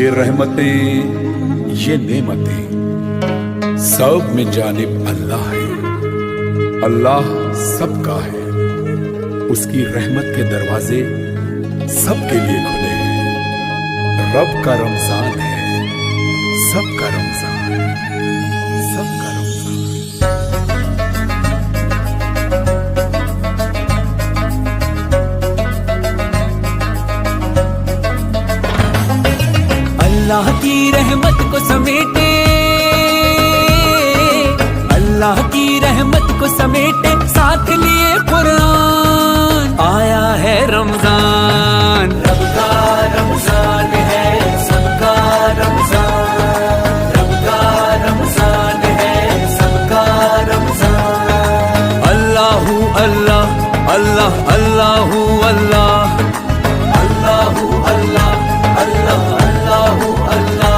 ये रहमतें, ये नेमतें सब में जानिब अल्लाह है। अल्लाह सबका है, उसकी रहमत के दरवाजे सबके लिए खुले हैं। रब का रमजान है, सबका रमजान है, सबका अल्लाह की रहमत को समेटे, अल्लाह की रहमत को समेटे, साथ लिए कुरान। आया है रमजान, रब का रमजान है, सबका रमजान। रब का रमजान है, सबका रमजान। अल्लाहू अल्लाह, अल्लाह अल्लाहू अल्लाह, अल्लाहू अल्लाह, अल्लाह अल्लाहू अल्लाह।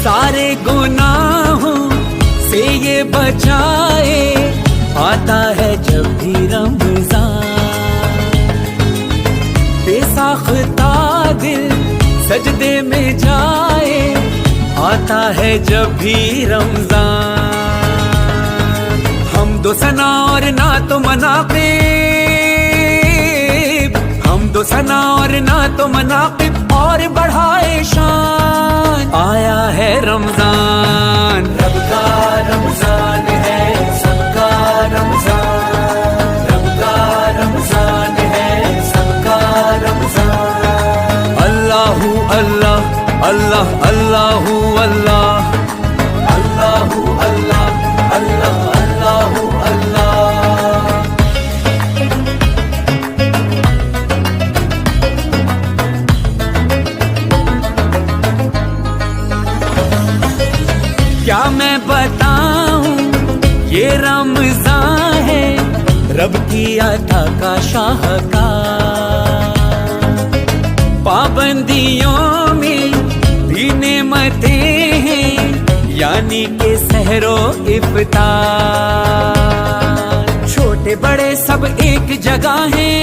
सारे गुनाहों से ये बचाए, आता है जब भी रमजान। बेसाख्ता दिल सजदे में जाए, आता है जब भी रमजान। हम दो सना और ना तो मनाक़िब, हम दो सना और ना तो मनाक़िब, और बढ़ाए शान। आया है रमजान, रब का रमजान है, सबका रमजान। रब का रमजान है, सबका रमजान। अल्लाहू अल्लाह, अल्लाह अल्लाहू अल्लाह, अल्लाहू अल्लाह, अल्लाह अल्लाहू अल्लाह। क्या मैं बताऊं, ये रमजान है रब की अता का शाहकार। पाबंदियों में भी नेमतें हैं, यानी के सहरो इफ्तार। छोटे बड़े सब एक जगह हैं,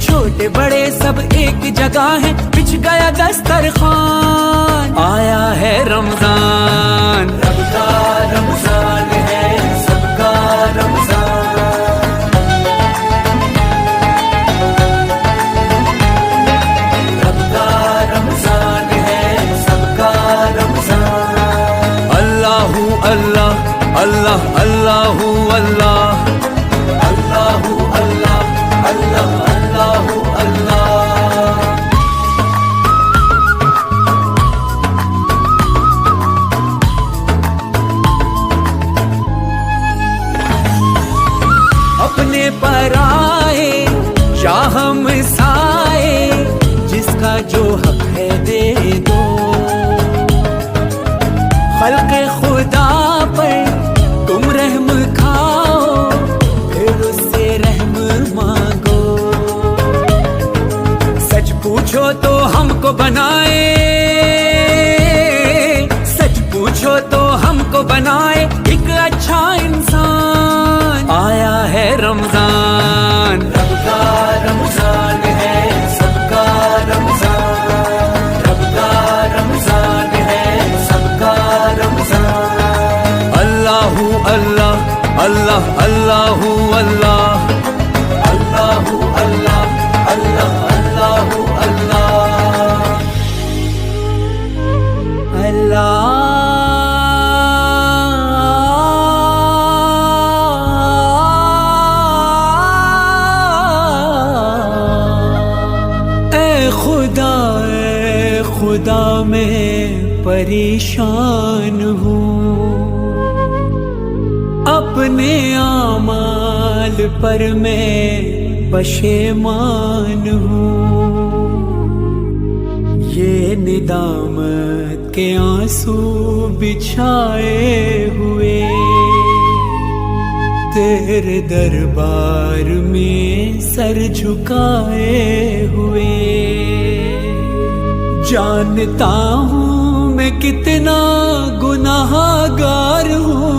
छोटे बड़े सब एक जगह हैं, बिछ गया दस्तरखान। आया है रमजान, रब का रमजान है, सबका रमजान। रब का रमजान है, सबका रमजान। अल्लाहू अल्लाह, अल्लाह अल्लाहू अल्लाह, अल्लाहू अल्लाह, अल्लाह अल्लाहू अल्लाह। अपने पर आए या हम साए, जिसका जो हक है दे दो। खल्क़े खुदा पर तुम रहम खाओ, फिर उससे रहम मांगो। सच पूछो तो हमको बनाए, सच पूछो तो हमको बनाए एक अच्छा इंसान। आया है रमजान, रब का रमजान है, सबका रमजान। रब का रमजान है, सबका रमजान। अल्लाहू अल्लाह, अल्लाह अल्लाहू अल्लाह, अल्लाहू अल्लाह, अल्लाह अल्लाहू अल्लाह। अल्लाह खुदा मैं परेशान हूँ, अपने आमाल पर मैं पशेमान हूँ। ये निदामत के आंसू बिछाए हुए, तेरे दरबार में सर झुकाए हुए। जानता हूँ मैं कितना गुनाहगार हूँ,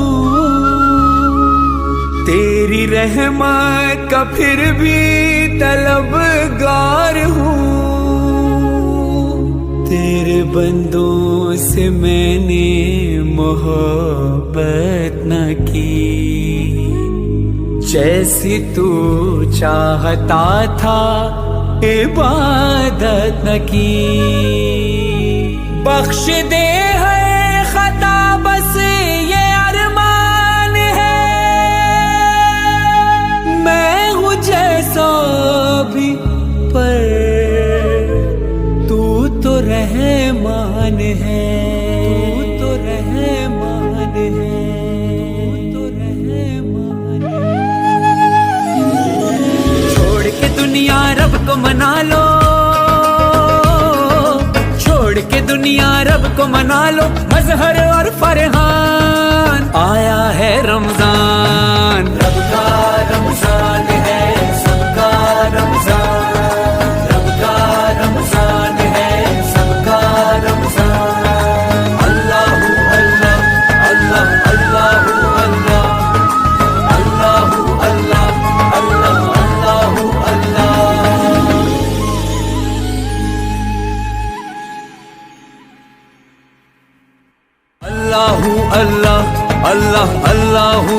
तेरी रहमत का फिर भी तलबगार हूँ। तेरे बंदों से मैंने मोहब्बत न की, जैसी तू चाहता था इबादत न की। बख्श दे है खता बस ये अरमान है, मैं हूँ जैसा भी पर तू तो रहमान है, तू तो रहमान है, तू तो रहमान है। छोड़ के दुनिया रब को मना लो, छोड़ के दुनिया रब को मना लो। मजहर और फरहान आया है रमजान, रब का रमजान है सबका रमजान, रब का रमजान है सबका रमजान। अल्लाहु अल्लाह अल्लाह अल्लाहु अल्लाह, अल्लाहु अल्लाह अल्लाह अल्लाहु अल्लाह। अल्लाहु अल्लाह अल्लाह अल्लाहु